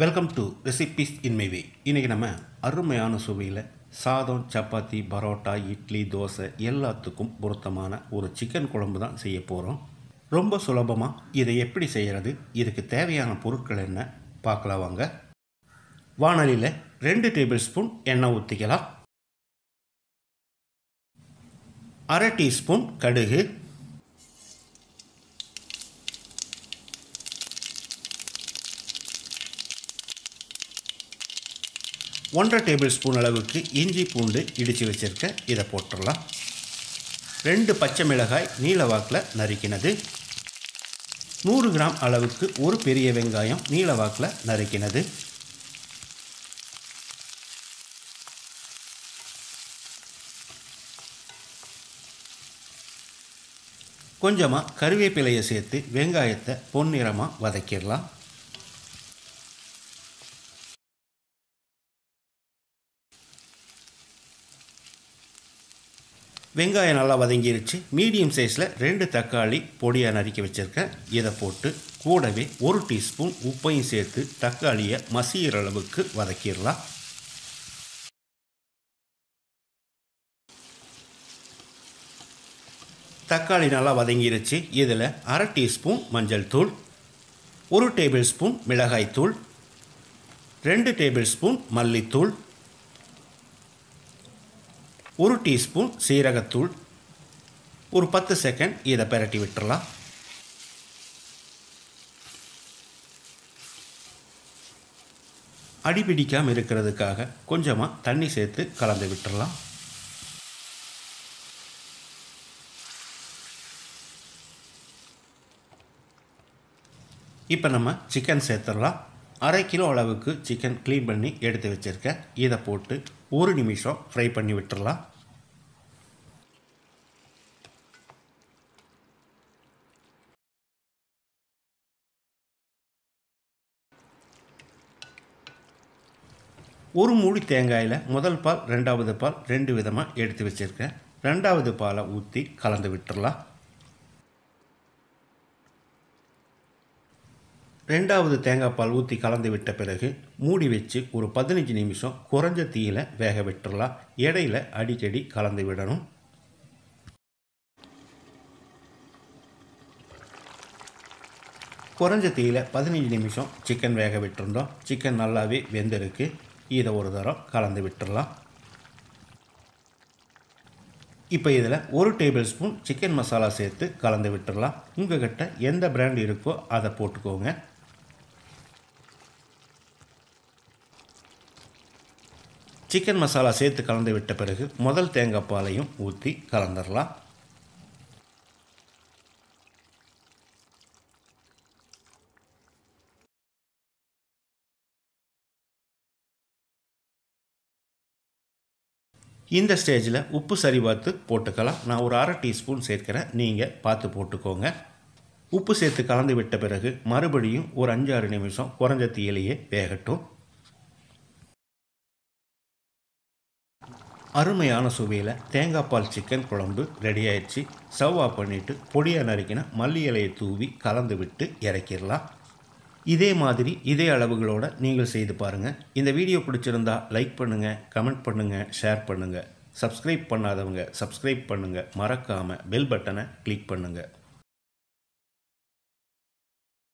Welcome to recipes in my way. இன்றைக்கி நம்ம அருமையான சுவையில் சாதம், சப்பாத்தி, பரோட்டா, இட்லி, தோசை எல்லாத்துக்கும் பொருத்தமான ஒரு சிக்கன் குழம்பு தான் செய்ய போகிறோம். ரொம்ப சுலபமாக இதை எப்படி செய்கிறது, இதுக்கு தேவையான பொருட்கள் என்ன பார்க்கலாம் வாங்க. வாணலியில் 2 டேபிள் ஸ்பூன் எண்ணெய் ஊற்றிக்கலாம். 1/2 டீஸ்பூன் கடுகு, 1/2 டேபிள் ஸ்பூன் அளவுக்கு இஞ்சி பூண்டு இடித்து வச்சுருக்கேன், இதை போட்டுடலாம். 2 பச்சை மிளகாய் நீல வாக்கில் நறுக்கினது, 100 கிராம் அளவுக்கு ஒரு பெரிய வெங்காயம் நீல வாக்கில் நறுக்கினது, கொஞ்சமாக கருவேப்பிலையை சேர்த்து வெங்காயத்தை பொன்னிறமாக வதக்கிடலாம். வெங்காயம் நல்லா வதங்கிருச்சு. மீடியம் சைஸில் 2 தக்காளி பொடியாக நறுக்கி வச்சுருக்கேன், இதை போட்டு கூடவே 1 டீஸ்பூன் உப்பையும் சேர்த்து தக்காளியை மசிகிற அளவுக்கு வதக்கிடலாம். தக்காளி நல்லா வதங்கிருச்சு. இதில் 1/2 டீஸ்பூன் மஞ்சள் தூள், 1 டேபிள் ஸ்பூன் மிளகாய் தூள், 2 டேபிள் ஸ்பூன் மல்லித்தூள், 1 டீஸ்பூன் சீரகத்தூள், ஒரு 10 செகண்ட் இதை பிரட்டி விட்டுறலாம். அடிபிடிக்காமல் இருக்கிறதுக்காக கொஞ்சமாக தண்ணி சேர்த்து கலந்து விட்டுறலாம். இப்போ நம்ம சிக்கன் சேர்த்துடலாம். 1/2 கிலோ அளவுக்கு சிக்கன் க்ளீன் பண்ணி எடுத்து வச்சுருக்கேன், இதை போட்டு 1 நிமிஷம் ஃப்ரை பண்ணி விட்டுறலாம். ஒரு மூடி தேங்காயில் முதல் பால், 2வது பால் 2 விதமாக எடுத்து வச்சுருக்கேன். 2வது பாலை ஊற்றி கலந்து விட்டுறலாம். 2வது தேங்காய் பால் ஊற்றி கலந்து விட்ட பிறகு மூடி வச்சு ஒரு 15 நிமிஷம் குறைஞ்ச தீயில் வேக விட்டுறலாம். இடையில் அடிக்கடி கலந்து விடணும். குறைஞ்ச தீயில் 15 நிமிஷம் சிக்கன் வேக விட்டுருந்தோம். சிக்கன் நல்லாவே வெந்திருக்கு. இதை ஒரு தரம் கலந்து விட்டுறலாம். இப்போ இதில் 1 டேபிள் ஸ்பூன் சிக்கன் மசாலா சேர்த்து கலந்து விட்டுறலாம். உங்கள் கிட்ட எந்த பிராண்ட் இருக்கோ அதை போட்டுக்கோங்க. சிக்கன் மசாலா சேர்த்து கலந்து விட்ட பிறகு முதல் தேங்காய் பாலையும் ஊற்றி கலந்துடலாம். இந்த ஸ்டேஜில் உப்பு சரி பார்த்து போட்டுக்கலாம். நான் ஒரு 1/2 டீஸ்பூன் சேர்க்கிறேன், நீங்கள் பார்த்து போட்டுக்கோங்க. உப்பு சேர்த்து கலந்து விட்ட பிறகு மறுபடியும் ஒரு 5-6 நிமிஷம் குறைஞ்ச தீயிலேயே வேகட்டும். அருமையான சுவையில் தேங்காய் பால் சிக்கன் குழம்பு ரெடி ஆயிடுச்சு. ஸ்டவ் ஆஃப் பண்ணிவிட்டு பொடியாக நறுக்கின மல்லி இலையை தூவி கலந்து விட்டு இறக்கிடலாம். இதே மாதிரி இதே அளவுகளோடு நீங்கள் செய்து பாருங்கள். இந்த வீடியோ பிடிச்சிருந்தா லைக் பண்ணுங்கள், கமெண்ட் பண்ணுங்கள், ஷேர் பண்ணுங்கள். சப்ஸ்கிரைப் பண்ணாதவங்க சப்ஸ்கிரைப் பண்ணுங்கள். மறக்காமல் பெல் பட்டனை கிளிக் பண்ணுங்கள்.